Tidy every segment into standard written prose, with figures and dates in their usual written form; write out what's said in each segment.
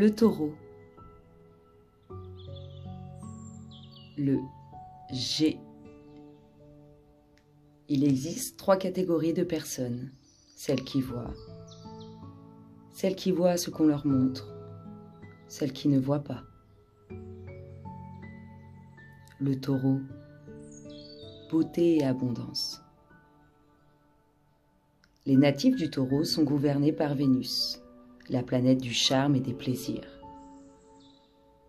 Le taureau. Le G. Il existe 3 catégories de personnes. Celles qui voient ce qu'on leur montre, celles qui ne voient pas. Le taureau. Beauté et abondance. Les natifs du taureau sont gouvernés par Vénus, la planète du charme et des plaisirs.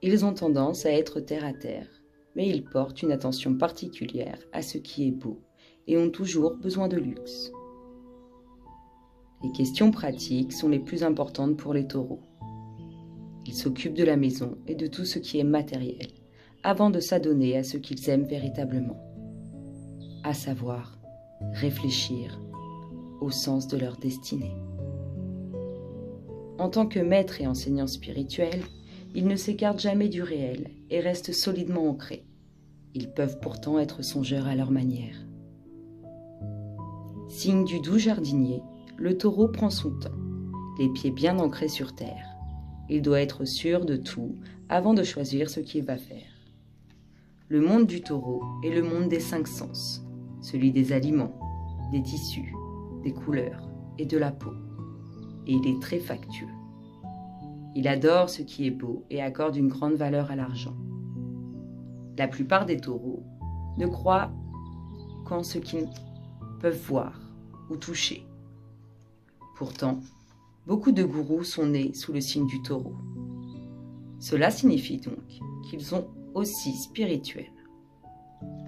Ils ont tendance à être terre à terre, mais ils portent une attention particulière à ce qui est beau et ont toujours besoin de luxe. Les questions pratiques sont les plus importantes pour les taureaux. Ils s'occupent de la maison et de tout ce qui est matériel, avant de s'adonner à ce qu'ils aiment véritablement, à savoir réfléchir au sens de leur destinée. En tant que maître et enseignant spirituel, ils ne s'écartent jamais du réel et restent solidement ancrés. Ils peuvent pourtant être songeurs à leur manière. Signe du doux jardinier, le taureau prend son temps, les pieds bien ancrés sur terre. Il doit être sûr de tout avant de choisir ce qu'il va faire. Le monde du taureau est le monde des 5 sens, celui des aliments, des tissus, des couleurs et de la peau. Et il est très factueux. Il adore ce qui est beau et accorde une grande valeur à l'argent. La plupart des taureaux ne croient qu'en ce qu'ils peuvent voir ou toucher. Pourtant, beaucoup de gourous sont nés sous le signe du taureau. Cela signifie donc qu'ils sont aussi spirituels,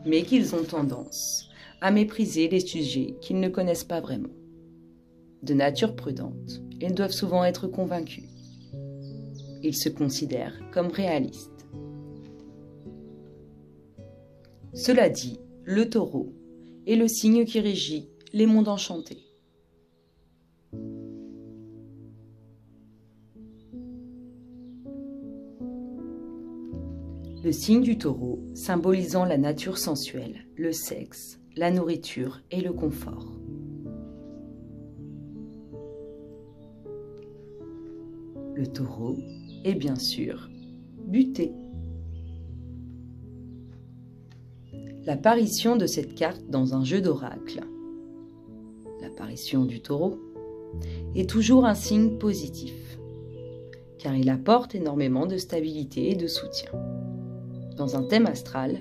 mais qu'ils ont tendance à mépriser les sujets qu'ils ne connaissent pas vraiment. De nature prudente, ils doivent souvent être convaincus. Ils se considèrent comme réalistes. Cela dit, le taureau est le signe qui régit les mondes enchantés. Le signe du taureau symbolisant la nature sensuelle, le sexe, la nourriture et le confort. Le taureau est bien sûr buté. L'apparition de cette carte dans un jeu d'oracle, l'apparition du taureau, est toujours un signe positif, car il apporte énormément de stabilité et de soutien. Dans un thème astral,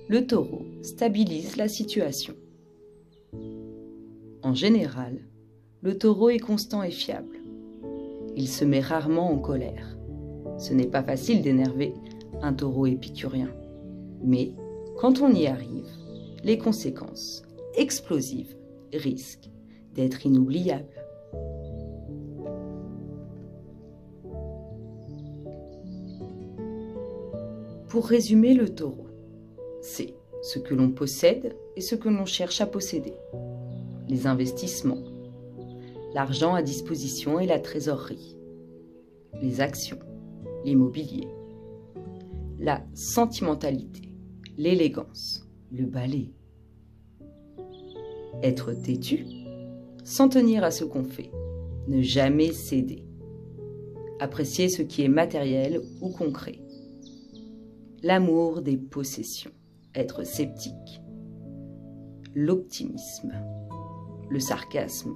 le taureau stabilise la situation. En général, le taureau est constant et fiable. Il se met rarement en colère. Ce n'est pas facile d'énerver un taureau épicurien. Mais quand on y arrive, les conséquences explosives risquent d'être inoubliables. Pour résumer le taureau, c'est ce que l'on possède et ce que l'on cherche à posséder. Les investissements, l'argent à disposition et la trésorerie, les actions, l'immobilier, la sentimentalité, l'élégance, le ballet. Être têtu, s'en tenir à ce qu'on fait, ne jamais céder. Apprécier ce qui est matériel ou concret. L'amour des possessions, être sceptique. L'optimisme, le sarcasme.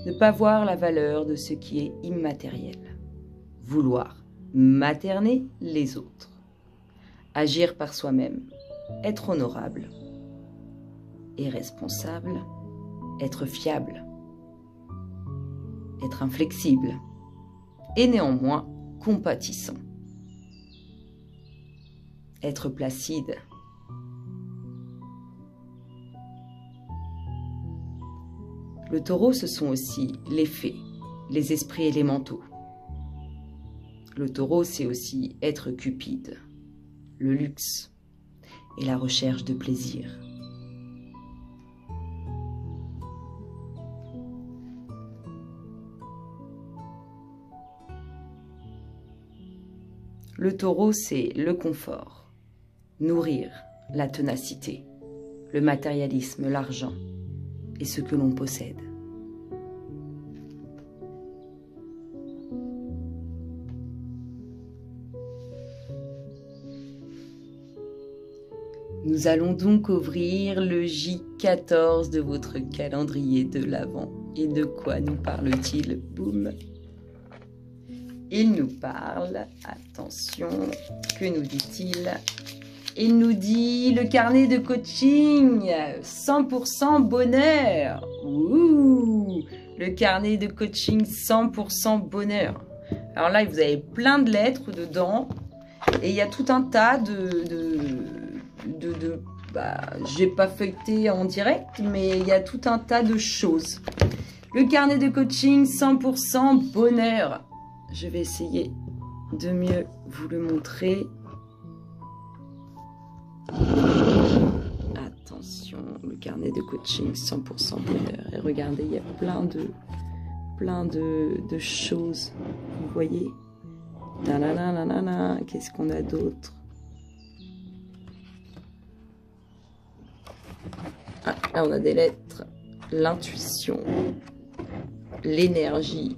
Ne pas voir la valeur de ce qui est immatériel. Vouloir materner les autres. Agir par soi-même, être honorable. Et responsable, être fiable. Être inflexible. Et néanmoins compatissant. Être placide. Le taureau, ce sont aussi les fées, les esprits élémentaux. Le taureau, c'est aussi être cupide, le luxe et la recherche de plaisir. Le taureau, c'est le confort, nourrir, la ténacité, le matérialisme, l'argent et ce que l'on possède. Nous allons donc ouvrir le J14 de votre calendrier de l'Avent. Et de quoi nous parle-t-il? Boum! Il nous parle, attention, que nous dit-il? Il nous dit le carnet de coaching, 100% bonheur. Ouh, le carnet de coaching 100% bonheur. Alors là, vous avez plein de lettres dedans et il y a tout un tas j'ai pas feuilleté en direct, mais il y a tout un tas de choses. Le carnet de coaching 100% bonheur. Je vais essayer de mieux vous le montrer. Attention, le carnet de coaching 100% bonheur. Et regardez, il y a plein de choses. Vous voyez? Qu'est-ce qu'on a d'autre? Ah, là, on a des lettres. L'intuition, l'énergie.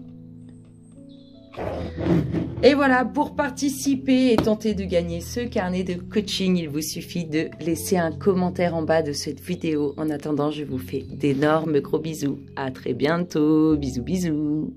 Et voilà, pour participer et tenter de gagner ce carnet de coaching, il vous suffit de laisser un commentaire en bas de cette vidéo. En attendant, je vous fais d'énormes gros bisous. À très bientôt. Bisous, bisous.